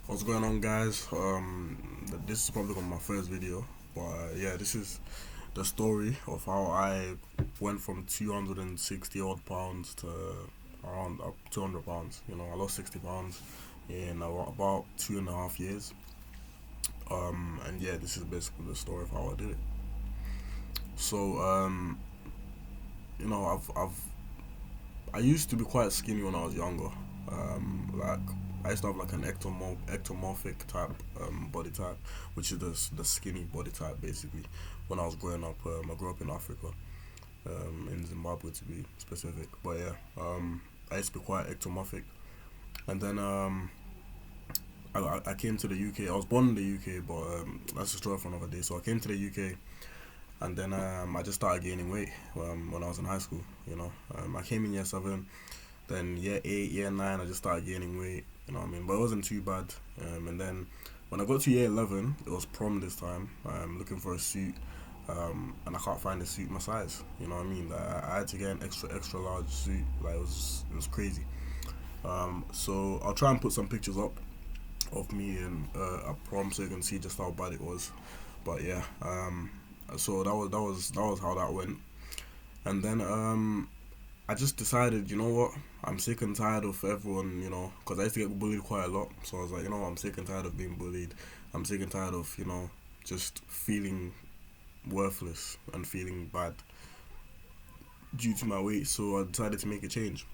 What's going on, guys? This is probably gonna be my first video, but yeah, this is the story of how I went from 260 odd pounds to around 200 pounds. I lost 60 pounds in about 2.5 years. And yeah, this is basically the story of how I did it. So, I used to be quite skinny when I was younger. Like I used to have like an ectomorphic type body type, which is the skinny body type basically. When I was growing up, I grew up in Africa, in Zimbabwe to be specific. But yeah, I used to be quite ectomorphic, and then I came to the UK. I was born in the UK, but that's a story for another day. So I came to the UK, and then I just started gaining weight when I was in high school. I came in year 7. Then year 8, year 9, I just started gaining weight. You know what I mean? But it wasn't too bad. And then when I got to year 11, it was prom this time. I'm looking for a suit, and I can't find a suit my size. You know what I mean? I had to get an extra large suit. Like it was crazy. So I'll try and put some pictures up of me in a prom so you can see just how bad it was. But yeah, so that was how that went. And then I just decided, you know what? I'm sick and tired of everyone, because I used to get bullied quite a lot. So I was like, you know what? I'm sick and tired of being bullied. I'm sick and tired of, just feeling worthless and feeling bad due to my weight. So I decided to make a change.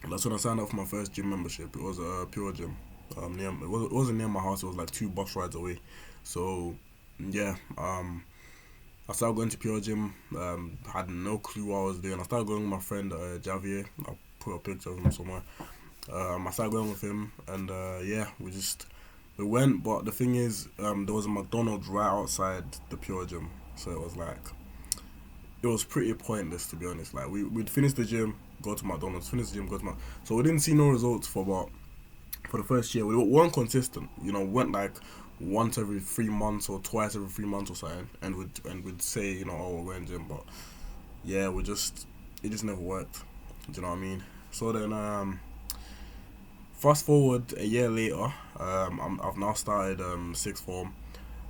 And that's when I signed up for my first gym membership. It was a pure gym. It wasn't near my house. It was like 2 bus rides away. So yeah, I started going to Pure Gym. Had no clue what I was doing. I started going with my friend Javier. I'll put a picture of him somewhere. I started going with him, and yeah, we went. But the thing is, there was a McDonald's right outside the Pure Gym, so it was pretty pointless to be honest. Like we'd finish the gym, go to McDonald's, finish the gym, go to So we didn't see no results for the first year. We weren't consistent. Went like once every 3 months or twice every 3 months or something, and would say, oh, we're going gym, but yeah, it just never worked. Do you know what I mean? So then, fast forward a year later, I've now started sixth form,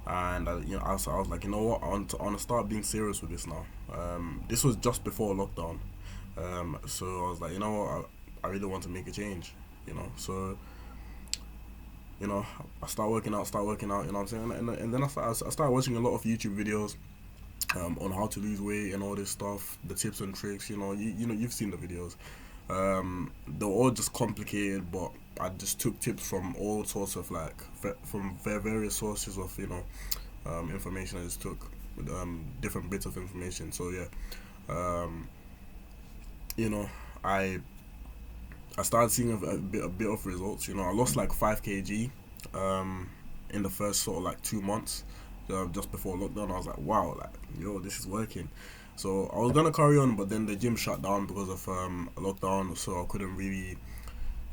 and I was like, you know what, I want to start being serious with this now. This was just before lockdown, so I was like, you know what, I really want to make a change. So I start working out, you know what I'm saying? And then I started watching a lot of YouTube videos on how to lose weight and all this stuff, the tips and tricks, you've seen the videos. They're all just complicated, but I just took tips from all sorts of from various sources of, information. I just took different bits of information. So yeah, um, you know, I I started seeing a bit of results. I lost like 5 kg in the first sort of like 2 months, just before lockdown. I was like, wow, like, yo, this is working. So I was gonna carry on, but then the gym shut down because of lockdown, so I couldn't really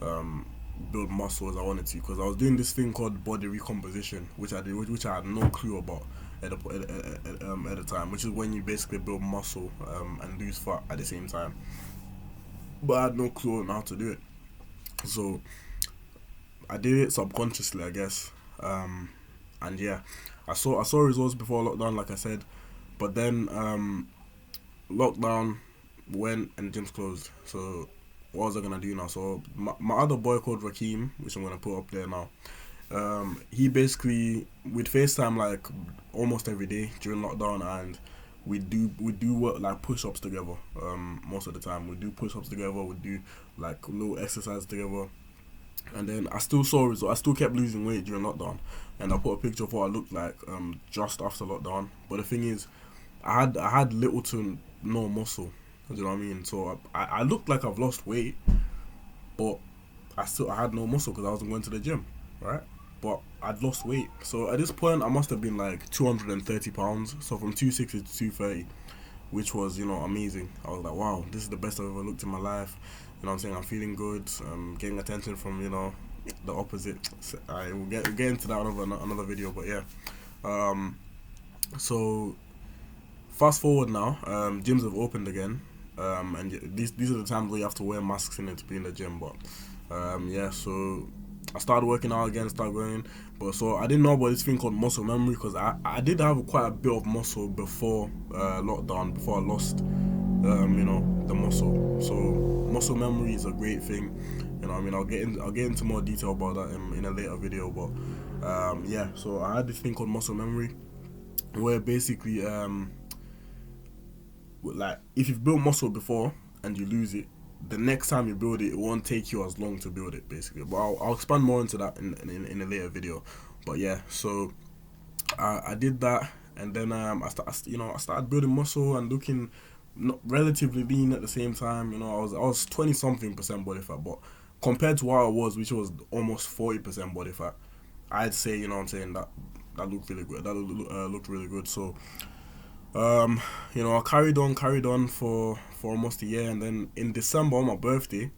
um, build muscle as I wanted to, because I was doing this thing called body recomposition, which I did, which I had no clue about at the time, which is when you basically build muscle and lose fat at the same time. But I had no clue on how to do it. So I did it subconsciously, I guess. And yeah, I saw results before lockdown, like I said, but then lockdown went and gyms closed. So what was I gonna do now? So my other boy called Rakeem, which I'm gonna put up there now. He basically we'd FaceTime like almost every day during lockdown, and we do work like push ups together. Most of the time we do push ups together. We do like little exercise together, and then I still saw results. I still kept losing weight during lockdown, and I put a picture of what I looked like just after lockdown. But the thing is, I had little to no muscle. Do you know what I mean? So I looked like I've lost weight, but I had no muscle because I wasn't going to the gym, right? But I'd lost weight. So at this point, I must have been like 230 pounds. So from 260 to 230, which was, amazing. I was like, wow, this is the best I've ever looked in my life. You know what I'm saying? I'm feeling good. Getting attention from, the opposite. We'll get into that another video, but yeah. Um, so fast forward now, gyms have opened again. And these are the times where you have to wear masks in it to be in the gym. But yeah, so I started working out again, started going. But so I didn't know about this thing called muscle memory, because I did have quite a bit of muscle before lockdown, before I lost the muscle. So muscle memory is a great thing. I mean, I'll get into more detail about that in a later video. But yeah, so I had this thing called muscle memory, where basically like if you've built muscle before and you lose it, the next time you build it, it won't take you as long to build it, basically. But I'll expand more into that in a later video. But yeah, so I did that, and then I started building muscle and looking not relatively lean at the same time. I was 20 something% body fat, but compared to what I was, which was almost 40% body fat, I'd say, what I'm saying, that looked really good. That looked really good. So I carried on for almost a year, and then in December on my birthday,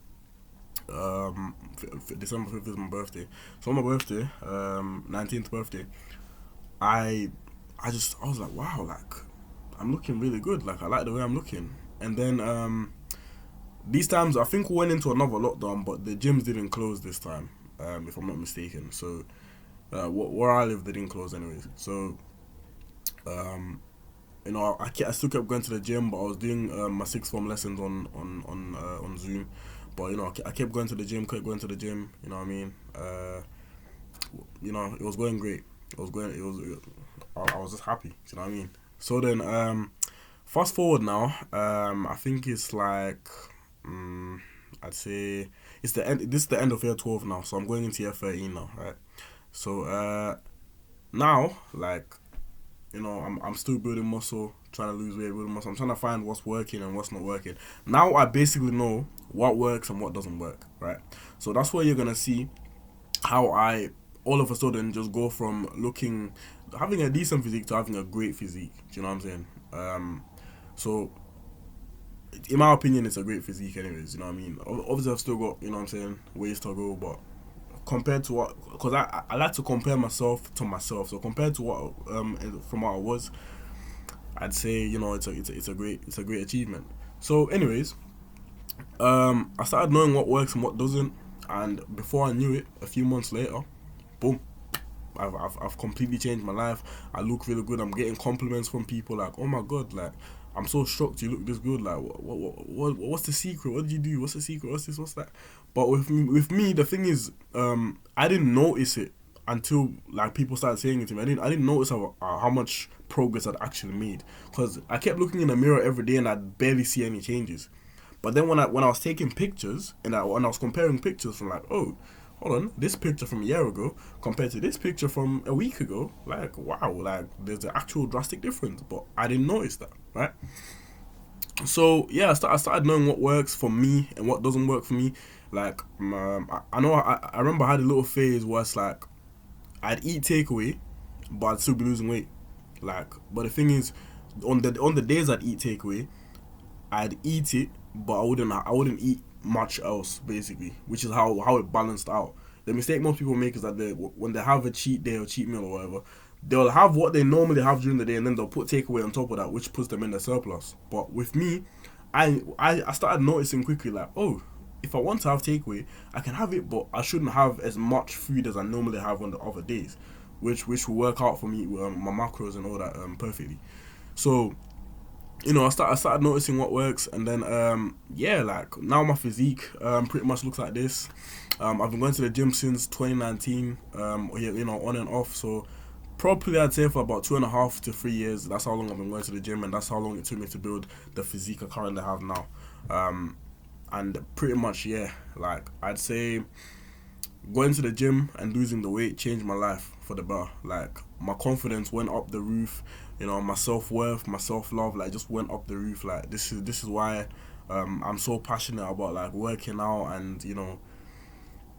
December 5th is my birthday. So on my birthday, 19th birthday, I was like, wow, like I'm looking really good. Like I like the way I'm looking. And then these times I think we went into another lockdown, but the gyms didn't close this time, if I'm not mistaken. So where I live, they didn't close anyways. So I still kept going to the gym, but I was doing my sixth form lessons on Zoom. But I kept going to the gym, You know what I mean? It was going great. I was just happy. You know what I mean? So then, fast forward now. I think it's like, I'd say it's the end. This is the end of year 12 now, so I'm going into year 13 now, right? So now, like, I'm still building muscle, trying to lose weight, building muscle. I'm trying to find what's working and what's not working. Now I basically know what works and what doesn't work, right? So that's where you're gonna see how I all of a sudden just go from having a decent physique to having a great physique. Do you know what I'm saying? So in my opinion, it's a great physique, anyways. You know what I mean? Obviously, I've still got ways to go, but compared to what, because I like to compare myself to myself. So compared to what from what I was, I'd say it's a great achievement. So anyways, I started knowing what works and what doesn't, and before I knew it, a few months later, boom, I've completely changed my life. I look really good. I'm getting compliments from people like, oh my god, like I'm so shocked you look this good. Like what's the secret? What did you do? What's the secret? What's this? What's that? But with me, the thing is, I didn't notice it until like people started saying it to me. I didn't notice how much progress I'd actually made, because I kept looking in the mirror every day and I'd barely see any changes. But then when I was taking pictures and when I was comparing pictures from like, oh, hold on, this picture from a year ago compared to this picture from a week ago, like wow, like there's an actual drastic difference. But I didn't notice that, right? So yeah, I started knowing what works for me and what doesn't work for me. Like I remember I had a little phase where it's like I'd eat takeaway, but I'd still be losing weight. Like, but the thing is, on the days I'd eat takeaway, I'd eat it, but I wouldn't eat much else, basically, which is how it balanced out. The mistake most people make is that when they have a cheat day or cheat meal or whatever, they'll have what they normally have during the day, and then they'll put takeaway on top of that, which puts them in the surplus. But with me, I started noticing quickly, like, oh, if I want to have takeaway, I can have it, but I shouldn't have as much food as I normally have on the other days, which will work out for me with my macros and all that perfectly. So I started noticing what works, and then yeah, like now my physique pretty much looks like this. I've been going to the gym since 2019, on and off. So probably I'd say for about 2.5 to 3 years. That's how long I've been going to the gym, and that's how long it took me to build the physique I currently have now. And pretty much, yeah, like I'd say going to the gym and losing the weight changed my life for the better. Like my confidence went up the roof. My self-worth, my self-love, like just went up the roof. Like this is why I'm so passionate about like working out, and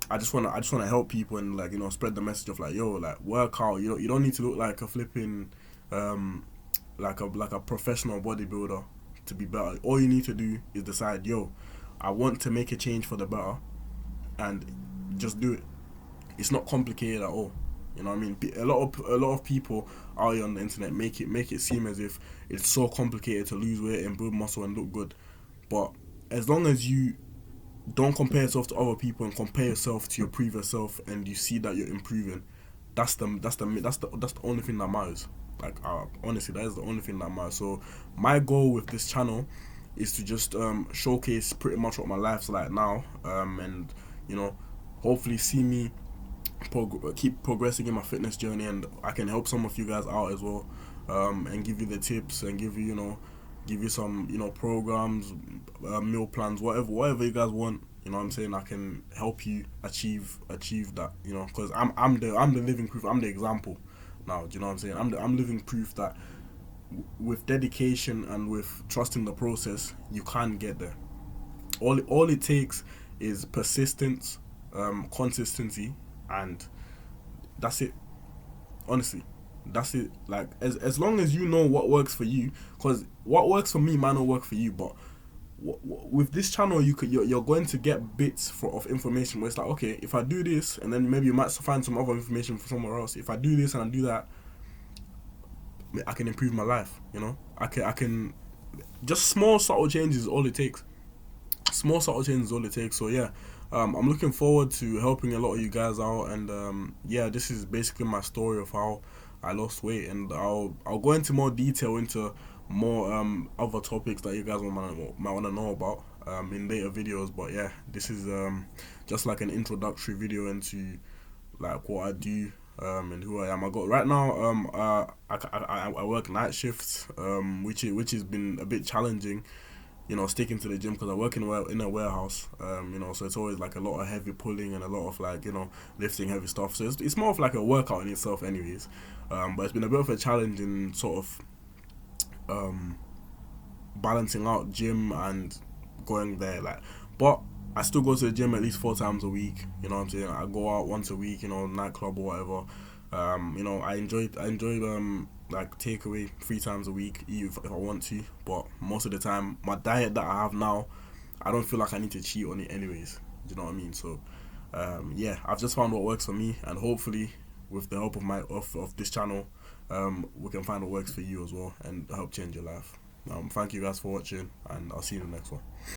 I just wanna help people and like spread the message of like, yo, like work out. You don't need to look like a flipping like a professional bodybuilder to be better. All you need to do is decide, yo, I want to make a change for the better, and just do it. It's not complicated at all. You know what I mean? A lot of people out here on the internet make it seem as if it's so complicated to lose weight and build muscle and look good. But as long as you don't compare yourself to other people and compare yourself to your previous self, and you see that you're improving. That's the only thing that matters. Like, honestly, that is the only thing that matters. So my goal with this channel is to just showcase pretty much what my life's like now, and you know, hopefully see me keep progressing in my fitness journey, and I can help some of you guys out as well, and give you the tips, and give you, give you some, programs, meal plans, whatever you guys want. You know what I'm saying? I can help you achieve that. Because I'm the living proof. I'm the example. Now, do you know what I'm saying? I'm living proof that with dedication and with trusting the process, you can get there. All it takes is persistence, consistency, and that's it. Honestly, that's it. Like, as long as you know what works for you, because what works for me might not work for you, but with this channel, you're going to get bits of information where it's like, okay, if I do this, and then maybe you might find some other information from somewhere else. If I do this and I do that, I can improve my life. I can just small subtle changes is all it takes. Small subtle changes is all it takes. So yeah, I'm looking forward to helping a lot of you guys out, and yeah, this is basically my story of how I lost weight, and I'll go into more detail into more other topics that you guys might want to know about in later videos. But yeah, this is just like an introductory video into like what I do, and who I am. I got right now. I work night shifts, which has been a bit challenging, sticking to the gym, because I work in a warehouse, so it's always like a lot of heavy pulling and a lot of like, lifting heavy stuff. So it's more of like a workout in itself, anyways. But it's been a bit of a challenge in sort of balancing out gym and going there, like, but I still go to the gym at least 4 times a week. You know what I'm saying? I go out once a week, nightclub or whatever. I enjoy like takeaway 3 times a week, eat if I want to. But most of the time, my diet that I have now, I don't feel like I need to cheat on it anyways. Do you know what I mean? So yeah, I've just found what works for me, and hopefully, with the help of of this channel, we can find what works for you as well and help change your life. Thank you guys for watching, and I'll see you in the next one.